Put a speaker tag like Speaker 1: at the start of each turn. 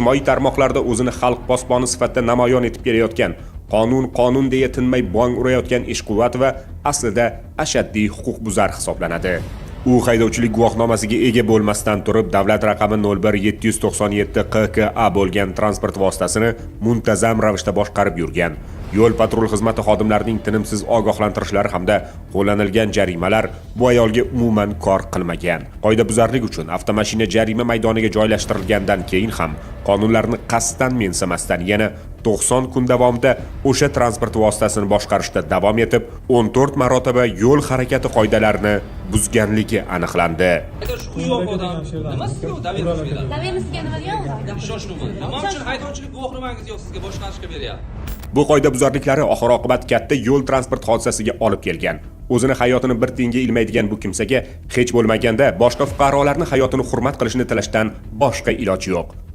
Speaker 1: ijtimoiy tarmoqlarda o'zini xalq posboni sifatida namoyon etib kelayotgan, qonun deya tinmay bong urayotgan ishquvvat va aslida ashaddiy huquqbuzar hisoblanadi. U haydovchilik guvohnomasiga ega bo'lmasdan turib, davlat raqami 01797 QKA bo'lgan transport vositasini muntazam ravishda boshqarib yurgan. Yo'l patrul xizmati xodimlarining tinimsiz ogohlantirishlari hamda qo'llanilgan jarimalar bu ayolga umuman kor qilmagan. Qoidabuzarlik uchun avtomashina jarima maydoniga joylashtirilgandan keyin ham qonunlarni qasddan mensimasdan yana 90 kun davomida o'sha transport vositasini boshqarishda davom etib, 14 marotaba yo'l harakati qoidalarini buzganligi aniqlandi. Bu qoidabuzarliklari oxir-oqibat katta yo'l transport hodisasiga olib kelgan. O'zini hayotini bir tiyinga ilmaydigan bu kimsaga hech bo'lmaganda boshqa fuqarolarning hayotini hurmat qilishni tilashdan boshqa iloj yo'q.